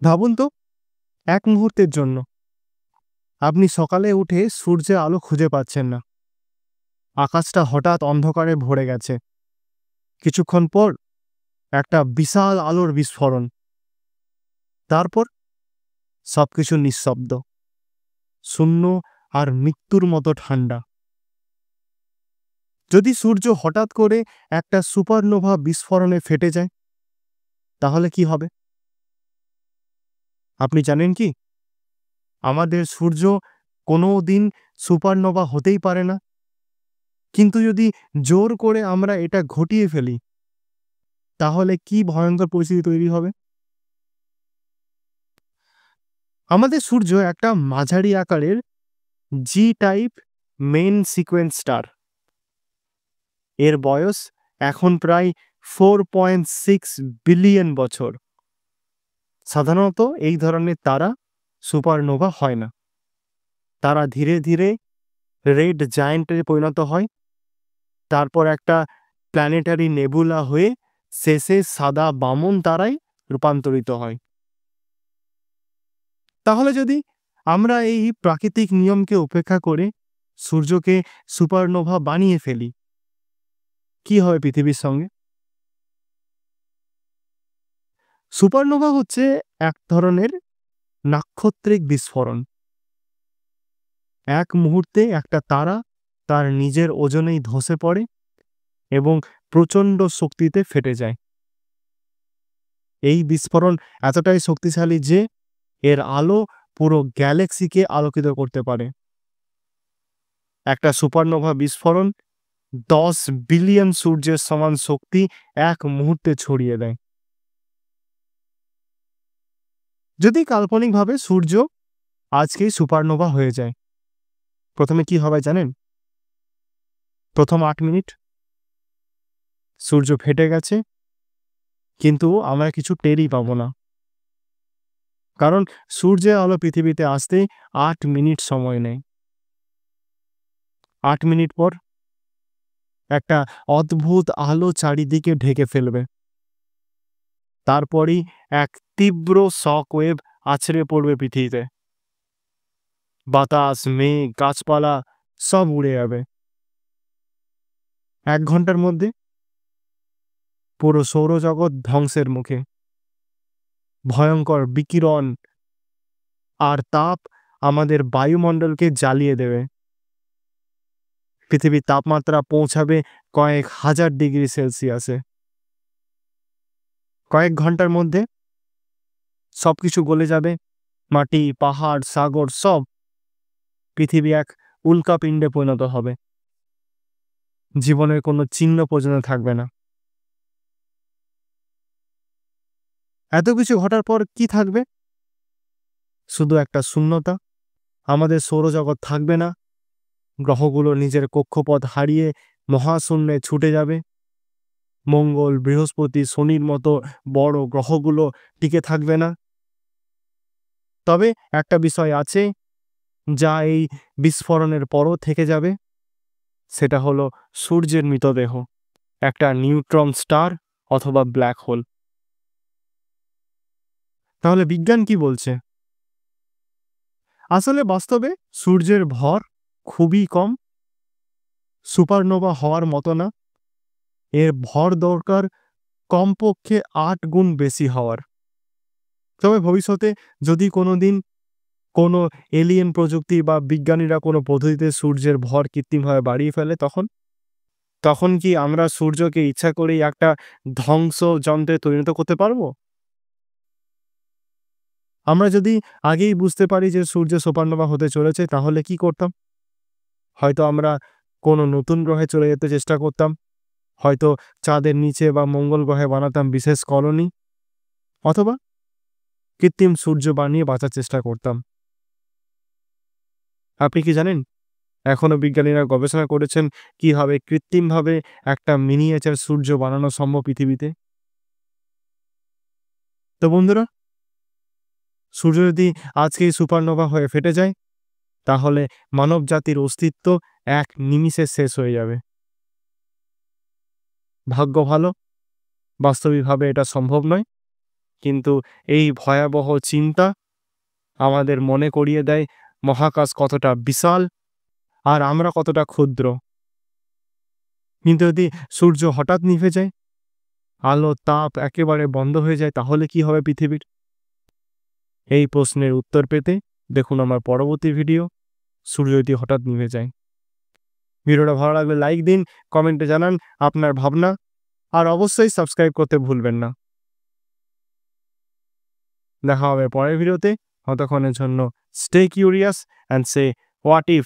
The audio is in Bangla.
ভাবুন তো, এক মুহূর্তের জন্য আপনি সকালে উঠে সূর্যের আলো খুঁজে পাচ্ছেন না। আকাশটা হঠাৎ অন্ধকারে ভরে গেছে। কিছুক্ষণ পর একটা বিশাল আলোর বিস্ফোরণ। তারপর সবকিছু নিঃশব্দ, শূন্য আর মৃত্যুর মতো ঠান্ডা। যদি সূর্য হঠাৎ করে একটা সুপারনোভা বিস্ফোরণে ফেটে যায়, তাহলে কি হবে? আপনি জানেন কি, আমাদের সূর্য কোনো দিন সুপারনোভা হতেই পারে না। কিন্তু যদি জোর করে আমরা এটা ঘটিয়ে ফেলি, তাহলে কি ভয়ঙ্কর পরিস্থিতি তৈরি হবে। আমাদের সূর্য একটা মাঝারি আকারের G type main sequence star. এর বয়স এখন প্রায় 4.6 বিলিয়ন বছর। সাধারণত এই ধরনের তারা সুপারনোভা হয় না। তারা ধীরে ধীরে রেড জায়ান্টে পরিণত হয়, তারপর একটা প্ল্যানেটারি নেবুলা হয়ে শেষে সাদা বামন তারায় রূপান্তরিত হয়। তাহলে যদি আমরা এই প্রাকৃতিক নিয়মকে উপেক্ষা করে সূর্যকে সুপারনোভা বানিয়ে ফেলি, কি হবে পৃথিবীর সঙ্গে? সুপারনোভা হচ্ছে এক ধরনের নাক্ষত্রিক বিস্ফোরণ। এক মুহূর্তে একটা তারা তার নিজের ওজনেই ধসে পড়ে এবং প্রচণ্ড শক্তিতে ফেটে যায়। এই বিস্ফোরণ এতটাই শক্তিশালী যে এর আলো পুরো গ্যালাক্সিকে আলোকিত করতে পারে। একটা সুপারনোভা বিস্ফোরণ 10 বিলিয়ন সূর্যের সমান শক্তি এক মুহূর্তে ছড়িয়ে দেয়। যদি কাল্পনিকভাবে সূর্য আজকেই সুপারনোভা হয়ে যায়, প্রথমে কি হবে জানেন? প্রথম 8 মিনিট সূর্য ফেটে গেছে, কিন্তু আমরা কিছু টেরই পাবো না। কারণ সূর্যের আলো পৃথিবীতে আসতে 8 মিনিট সময় নেয়। 8 মিনিট পর একটা অদ্ভুত আলো চারিদিকে ঢেকে ফেলবে। তারপরই এক তীব্র শক ওয়েভ আছড়ে পড়বে পৃথিবীতে। বাতাস, মেঘ, গাছপালা সব উড়ে যাবে। 1 ঘন্টার মধ্যে পুরো সৌরজগৎ ধ্বংসের মুখে। ভয়ঙ্কর বিকিরণ আর তাপ আমাদের বায়ুমণ্ডলকে জ্বালিয়ে দেবে। পৃথিবীর তাপমাত্রা পৌঁছাবে কয়েক হাজার ডিগ্রি সেলসিয়াসে। কয়েক ঘন্টার মধ্যে সবকিছু গলে যাবে। মাটি, পাহাড়, সাগর সব। পৃথিবী এক উল্কাপিণ্ডে পরিণত হবে। জীবনের কোনো চিহ্ন পর্যন্ত থাকবে না। এত কিছু ঘটার পর কি থাকবে? শুধু একটা শূন্যতা। আমাদের সৌরজগৎ থাকবে না। গ্রহগুলো নিজের কক্ষপথ হারিয়ে মহাশূন্যে ছুটে যাবে। মঙ্গল, বৃহস্পতি, শনির মতো বড় গ্রহগুলো টিকে থাকবে না। তবে একটা বিষয় আছে যা এই বিস্ফোরণের পরও থেকে যাবে। সেটা হলো সূর্যের মৃতদেহ, একটা নিউট্রন স্টার অথবা ব্ল্যাক হোল। তাহলে বিজ্ঞান কি বলছে? আসলে বাস্তবে সূর্যের ভর খুবই কম। সুপারনোভা হওয়ার মতো না। এর ভর দরকার কমপক্ষে 8 গুণ বেশি হওয়ার। তবে ভবিষ্যতে যদি কোনোদিন কোনো এলিয়েন প্রযুক্তি বা বিজ্ঞানীরা কোনো পদ্ধতিতে সূর্যের ভর কৃত্রিমভাবে বাড়িয়ে ফেলে, তখন কি আমরা সূর্যকে ইচ্ছা করেই একটা ধ্বংস যন্ত্রে পরিণত করতে পারবো? আমরা যদি আগেই বুঝতে পারি যে সূর্য সুপারনোভা হতে চলেছে, তাহলে কি করতাম? হয়তো আমরা কোনো নতুন গ্রহে চলে যেতে চেষ্টা করতাম। হয়তো চাঁদের নিচে বা মঙ্গল গ্রহে বানাতাম বিশেষ কলোনি, অথবা কৃত্রিম সূর্য বানিয়ে বাঁচার চেষ্টা করতাম। আপনি কি জানেন, এখনো বিজ্ঞানীরা গবেষণা করেছেন কিভাবে কৃত্রিমভাবে একটা মিনিয়েচার সূর্য বানানো সম্ভব পৃথিবীতে। তো বন্ধুরা, সূর্য যদি আজকেই সুপারনোভা হয়ে ফেটে যায়, তাহলে মানব জাতির অস্তিত্ব এক নিমিষে শেষ হয়ে যাবে। ভাগ্য ভালো, বাস্তবিকভাবে এটা সম্ভব নয়, কিন্তু এই ভয়াবহ চিন্তা আমাদের মনে করিয়ে দেয় মহাকাশ কতটা বিশাল আর আমরা কতটা ক্ষুদ্র। কিন্তু যদি সূর্য হঠাৎ নিভে যায়, আলো তাপ একেবারে বন্ধ হয়ে যায়, তাহলে কি হবে পৃথিবীর? এই প্রশ্নের উত্তর পেতে দেখুন আমার পরবর্তী ভিডিও, সূর্য যদি হঠাৎ নিভে যায়। ভিডিওটা ভালো লাগলে লাইক দিন, কমেন্টে জানান আপনার ভাবনা, আর অবশ্যই সাবস্ক্রাইব করতে ভুলবেন না। দেখা হবে পরের ভিডিওতে। ততক্ষণের জন্য stay curious and say what if.